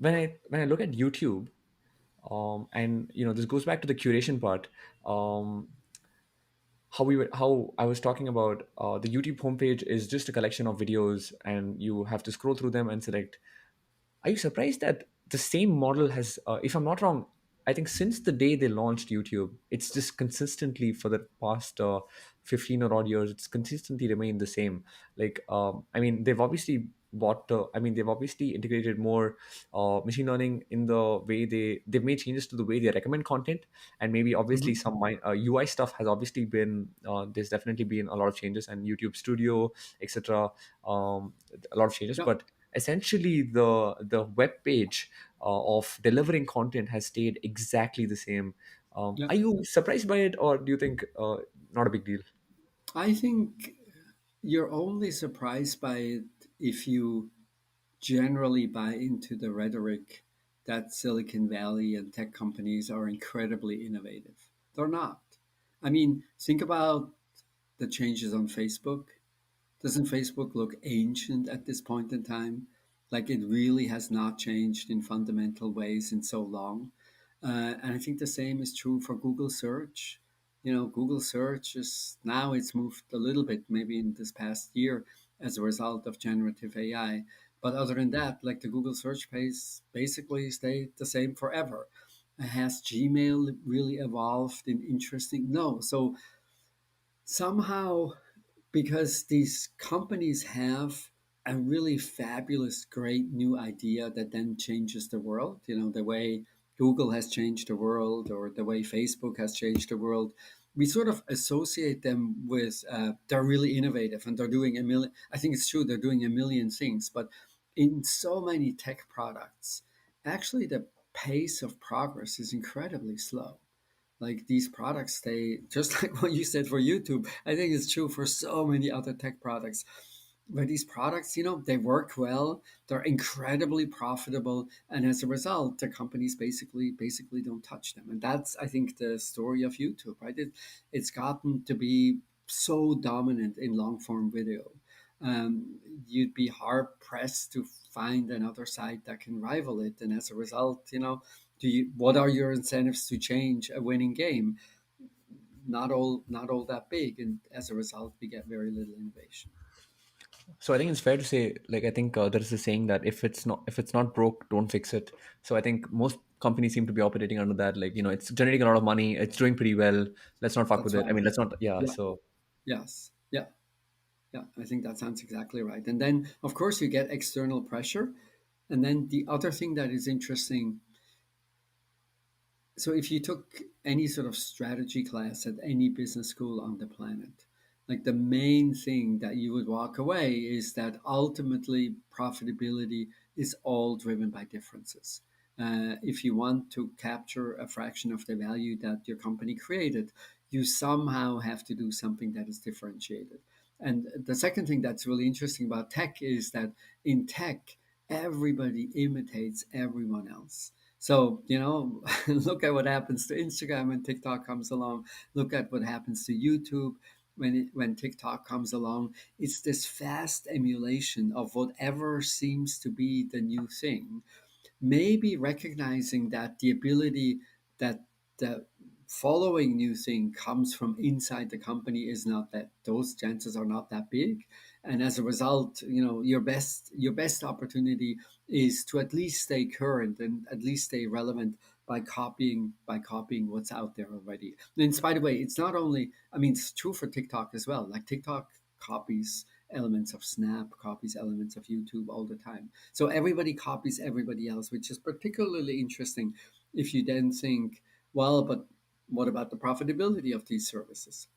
when I look at YouTube, and this goes back to the curation part. Um, how I was talking about, the YouTube homepage is just a collection of videos, and you have to scroll through them and select. Are you surprised that the same model has, if I'm not wrong, I think since the day they launched YouTube, it's just consistently for the past 15 or odd years, it's consistently remained the same. Like, I mean, they've obviously integrated more machine learning in the way they've made changes to the way they recommend content, and maybe obviously Hmm. some UI stuff has obviously been, there's definitely been a lot of changes, and YouTube Studio, etc. A lot of changes, Yeah, but essentially the web page of delivering content has stayed exactly the same. yeah. Are you surprised by it, or do you think not a big deal? I think you're only surprised by it if you generally buy into the rhetoric that Silicon Valley and tech companies are incredibly innovative. They're not. I mean, think about the changes on Facebook. Doesn't Facebook look ancient at this point in time? Like it really has not changed in fundamental ways in so long. And I think the same is true for Google search. Google search is now it's moved a little bit, maybe in this past year as a result of generative AI. But other than that, like the Google search page basically stayed the same forever. Has Gmail really evolved in interesting? No. So somehow, because these companies have a really fabulous, great new idea that then changes the world, the way Google has changed the world or the way Facebook has changed the world. We sort of associate them with they're really innovative and they're doing a million. I think it's true, they're doing a million things, but in so many tech products, actually the pace of progress is incredibly slow. Like these products, they just like what you said for YouTube. I think it's true for so many other tech products, where these products, they work well, they're incredibly profitable, and as a result the companies basically don't touch them. And that's, I think, the story of YouTube, right? It's gotten to be so dominant in long form video. You'd be hard pressed to find another site that can rival it. And as a result, what are your incentives to change a winning game? Not all that big, and as a result, we get very little innovation. So I think it's fair to say, like, I think there is a saying that if it's not broke, don't fix it. So I think most companies seem to be operating under that, like, it's generating a lot of money, it's doing pretty well, let's not fuck That's with it. I right. mean, let's not, yeah. Yeah. So Yes. Yeah. Yeah. I think that sounds exactly right. And then, of course, you get external pressure. And then the other thing that is interesting, so if you took any sort of strategy class at any business school on the planet, like the main thing that you would walk away is that ultimately profitability is all driven by differences. If you want to capture a fraction of the value that your company created, you somehow have to do something that is differentiated. And the second thing that's really interesting about tech is that in tech, everybody imitates everyone else. So, look at what happens to Instagram when TikTok comes along. Look at what happens to YouTube when TikTok comes along. It's this fast emulation of whatever seems to be the new thing, maybe recognizing that the ability that the following new thing comes from inside the company is not that those chances are not that big. And as a result, your best opportunity is to at least stay current and at least stay relevant by copying what's out there already. And by the way, it's not only, I mean, it's true for TikTok as well. Like TikTok copies elements of Snap, copies elements of YouTube all the time. So everybody copies everybody else, which is particularly interesting if you then think, well, but what about the profitability of these services?